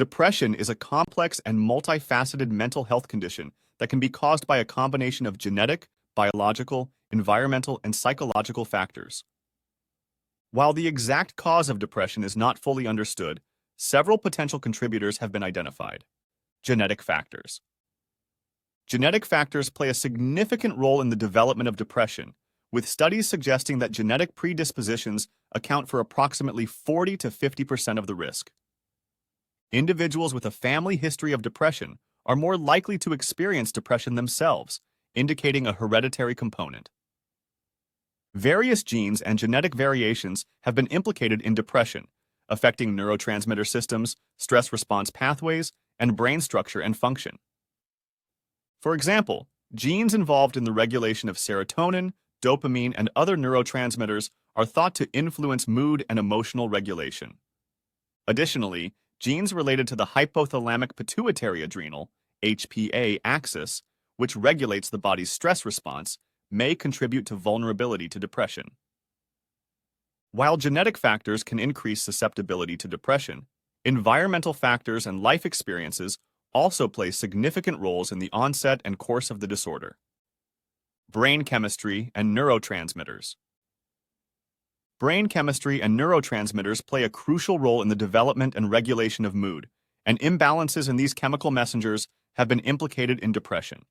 Depression is a complex and multifaceted mental health condition that can be caused by a combination of genetic, biological, environmental, and psychological factors. While the exact cause of depression is not fully understood, several potential contributors have been identified. Genetic factors. Genetic factors play a significant role in the development of depression, with studies suggesting that genetic predispositions account for approximately 40 to 50% of the risk. Individuals with a family history of depression are more likely to experience depression themselves, indicating a hereditary component. Various genes and genetic variations have been implicated in depression, affecting neurotransmitter systems, stress response pathways, and brain structure and function. For example, genes involved in the regulation of serotonin, dopamine, and other neurotransmitters are thought to influence mood and emotional regulation. Additionally, genes related to the hypothalamic pituitary adrenal (HPA) axis, which regulates the body's stress response, may contribute to vulnerability to depression. While genetic factors can increase susceptibility to depression, environmental factors and life experiences also play significant roles in the onset and course of the disorder. Brain chemistry and neurotransmitters. Brain chemistry and neurotransmitters play a crucial role in the development and regulation of mood, and imbalances in these chemical messengers have been implicated in depression.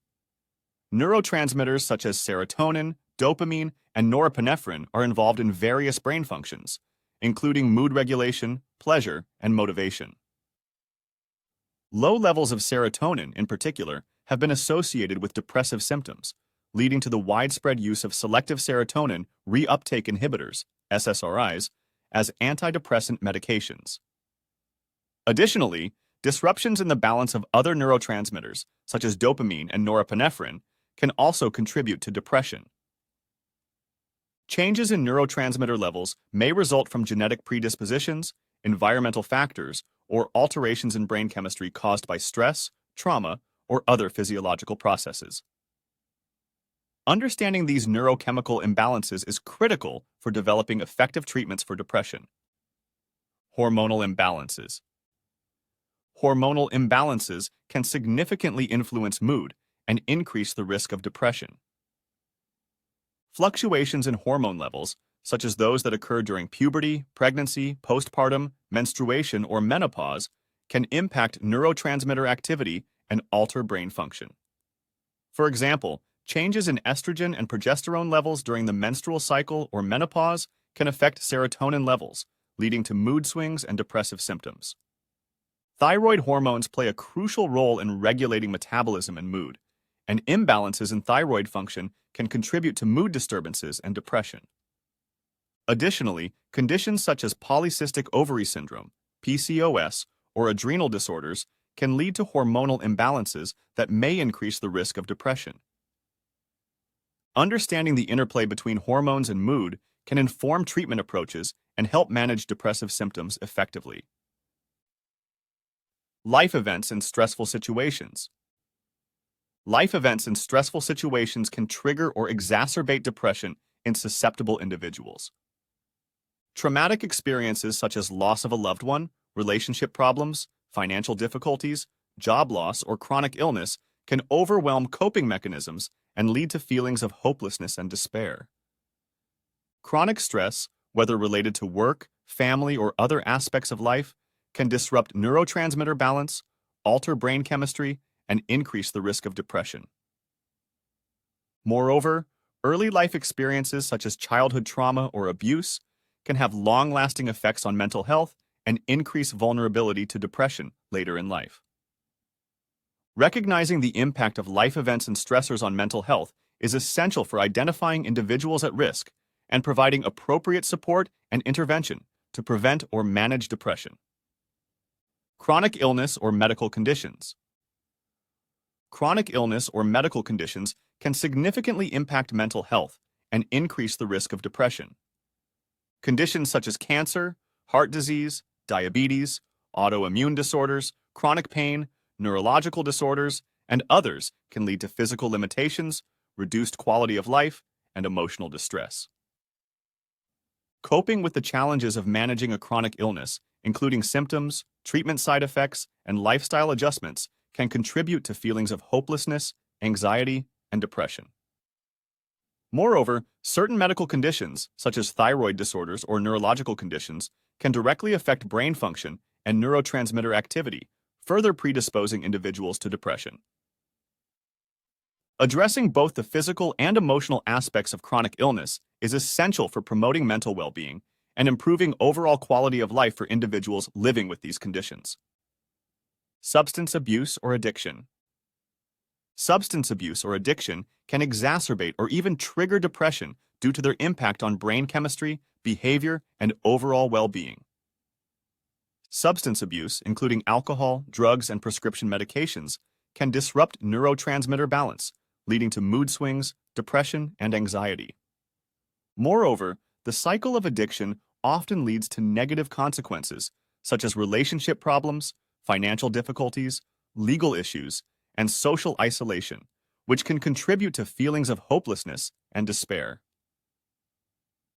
Neurotransmitters such as serotonin, dopamine, and norepinephrine are involved in various brain functions, including mood regulation, pleasure, and motivation. Low levels of serotonin, in particular, have been associated with depressive symptoms, leading to the widespread use of selective serotonin reuptake inhibitors, SSRIs, as antidepressant medications. Additionally, disruptions in the balance of other neurotransmitters, such as dopamine and norepinephrine, can also contribute to depression. Changes in neurotransmitter levels may result from genetic predispositions, environmental factors, or alterations in brain chemistry caused by stress, trauma, or other physiological processes. Understanding these neurochemical imbalances is critical for developing effective treatments for depression. Hormonal imbalances. Hormonal imbalances can significantly influence mood and increase the risk of depression. Fluctuations in hormone levels, such as those that occur during puberty, pregnancy, postpartum, menstruation, or menopause, can impact neurotransmitter activity and alter brain function. For example, changes in estrogen and progesterone levels during the menstrual cycle or menopause can affect serotonin levels, leading to mood swings and depressive symptoms. Thyroid hormones play a crucial role in regulating metabolism and mood, and imbalances in thyroid function can contribute to mood disturbances and depression. Additionally, conditions such as polycystic ovary syndrome, PCOS, or adrenal disorders can lead to hormonal imbalances that may increase the risk of depression. Understanding the interplay between hormones and mood can inform treatment approaches and help manage depressive symptoms effectively. Life events and stressful situations. Life events and stressful situations can trigger or exacerbate depression in susceptible individuals. Traumatic experiences such as loss of a loved one, relationship problems, financial difficulties, job loss, or chronic illness can overwhelm coping mechanisms and lead to feelings of hopelessness and despair. Chronic stress, whether related to work, family, or other aspects of life, can disrupt neurotransmitter balance, alter brain chemistry, and increase the risk of depression. Moreover, early life experiences such as childhood trauma or abuse can have long-lasting effects on mental health and increase vulnerability to depression later in life. Recognizing the impact of life events and stressors on mental health is essential for identifying individuals at risk and providing appropriate support and intervention to prevent or manage depression. Chronic illness or medical conditions. Chronic illness or medical conditions can significantly impact mental health and increase the risk of depression. Conditions such as cancer, heart disease, diabetes, autoimmune disorders, chronic pain, neurological disorders, and others can lead to physical limitations, reduced quality of life, and emotional distress. Coping with the challenges of managing a chronic illness, including symptoms, treatment side effects, and lifestyle adjustments can contribute to feelings of hopelessness, anxiety, and depression. Moreover, certain medical conditions, such as thyroid disorders or neurological conditions, can directly affect brain function and neurotransmitter activity, further predisposing individuals to depression. Addressing both the physical and emotional aspects of chronic illness is essential for promoting mental well-being and improving overall quality of life for individuals living with these conditions. Substance abuse or addiction. Substance abuse or addiction can exacerbate or even trigger depression due to their impact on brain chemistry, behavior, and overall well-being. Substance abuse, including alcohol, drugs, and prescription medications, can disrupt neurotransmitter balance, leading to mood swings, depression, and anxiety. Moreover, the cycle of addiction often leads to negative consequences, such as relationship problems, financial difficulties, legal issues, and social isolation, which can contribute to feelings of hopelessness and despair.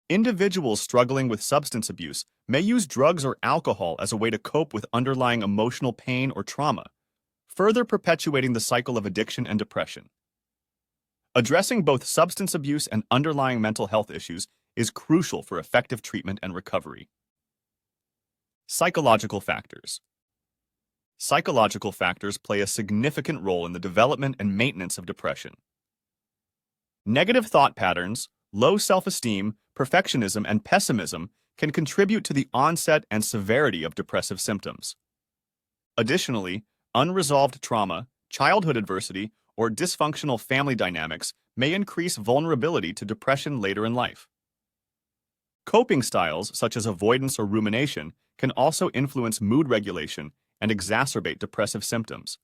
Individuals struggling with substance abuse may use drugs or alcohol as a way to cope with underlying emotional pain or trauma, further perpetuating the cycle of addiction and depression. Addressing both substance abuse and underlying mental health issues is crucial for effective treatment and recovery. Psychological factors. Psychological factors play a significant role in the development and maintenance of depression. Negative thought patterns, low self-esteem, perfectionism, and pessimism can contribute to the onset and severity of depressive symptoms. Additionally, unresolved trauma, childhood adversity, or dysfunctional family dynamics may increase vulnerability to depression later in life. Coping styles, such as avoidance or rumination, can also influence mood regulation and exacerbate depressive symptoms.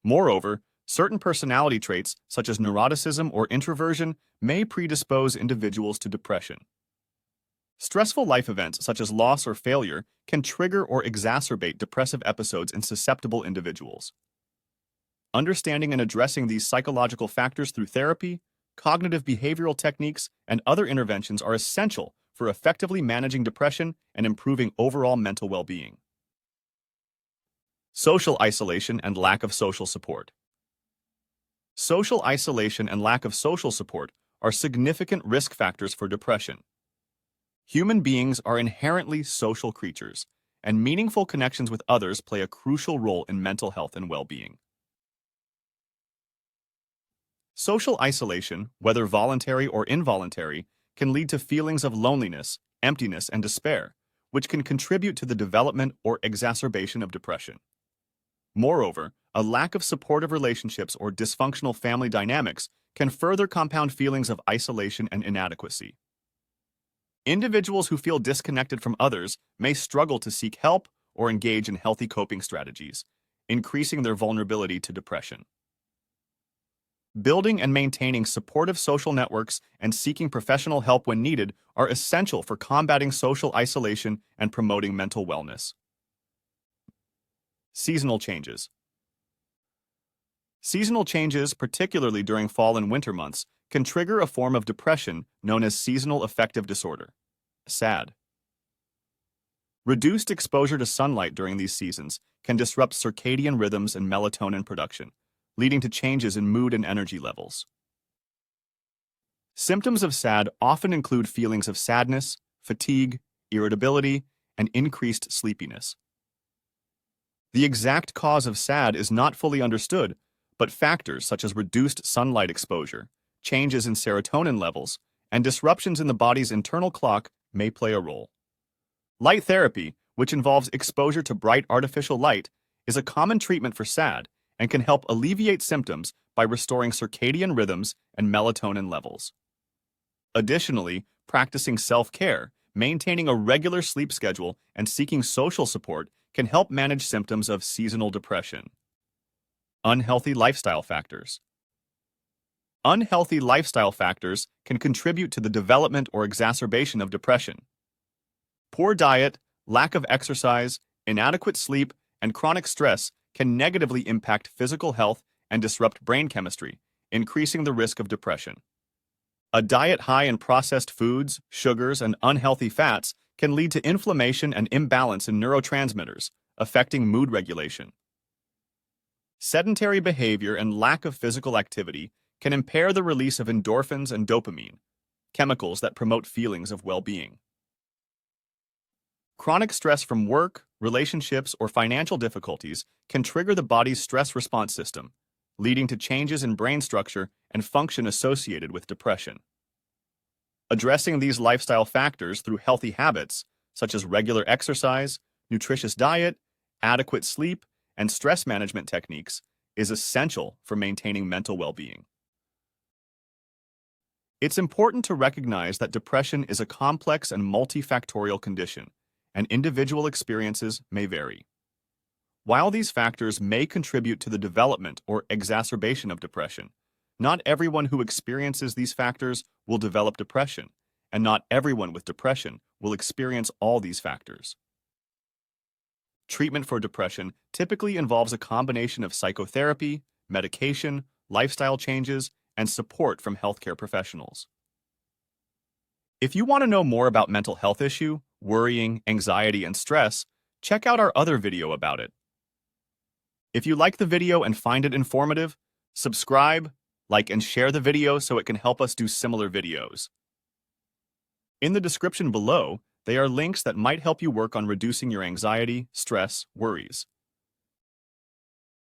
Moreover, certain personality traits, such as neuroticism or introversion, may predispose individuals to depression. Stressful life events, such as loss or failure, can trigger or exacerbate depressive episodes in susceptible individuals. Understanding and addressing these psychological factors through therapy, cognitive behavioral techniques, and other interventions are essential for effectively managing depression and improving overall mental well-being. Social isolation and lack of social support. Social isolation and lack of social support are significant risk factors for depression. Human beings are inherently social creatures, and meaningful connections with others play a crucial role in mental health and well-being. Social isolation, whether voluntary or involuntary, can lead to feelings of loneliness, emptiness, and despair, which can contribute to the development or exacerbation of depression. Moreover, a lack of supportive relationships or dysfunctional family dynamics can further compound feelings of isolation and inadequacy. Individuals who feel disconnected from others may struggle to seek help or engage in healthy coping strategies, increasing their vulnerability to depression. Building and maintaining supportive social networks and seeking professional help when needed are essential for combating social isolation and promoting mental wellness. Seasonal changes. Seasonal changes, particularly during fall and winter months, can trigger a form of depression known as seasonal affective disorder, SAD. Reduced exposure to sunlight during these seasons can disrupt circadian rhythms and melatonin production, leading to changes in mood and energy levels. Symptoms of SAD often include feelings of sadness, fatigue, irritability, and increased sleepiness. The exact cause of SAD is not fully understood, but factors such as reduced sunlight exposure, changes in serotonin levels, and disruptions in the body's internal clock may play a role. Light therapy, which involves exposure to bright artificial light, is a common treatment for SAD and can help alleviate symptoms by restoring circadian rhythms and melatonin levels. Additionally, practicing self-care, maintaining a regular sleep schedule, and seeking social support can help manage symptoms of seasonal depression. Unhealthy lifestyle factors. Unhealthy lifestyle factors can contribute to the development or exacerbation of depression. Poor diet, lack of exercise, inadequate sleep, and chronic stress can negatively impact physical health and disrupt brain chemistry, increasing the risk of depression. A diet high in processed foods, sugars, and unhealthy fats can lead to inflammation and imbalance in neurotransmitters, affecting mood regulation. Sedentary behavior and lack of physical activity can impair the release of endorphins and dopamine, chemicals that promote feelings of well-being. Chronic stress from work, relationships, or financial difficulties can trigger the body's stress response system, leading to changes in brain structure and function associated with depression. Addressing these lifestyle factors through healthy habits, such as regular exercise, nutritious diet, adequate sleep, and stress management techniques, is essential for maintaining mental well-being. It's important to recognize that depression is a complex and multifactorial condition, and individual experiences may vary. While these factors may contribute to the development or exacerbation of depression, not everyone who experiences these factors will develop depression, and not everyone with depression will experience all these factors. Treatment for depression typically involves a combination of psychotherapy, medication, lifestyle changes, and support from healthcare professionals. If you want to know more about mental health issue, worrying, anxiety, and stress, check out our other video about it. If you like the video and find it informative, subscribe, like, and share the video so it can help us do similar videos. In the description below, they are links that might help you work on reducing your anxiety, stress, worries.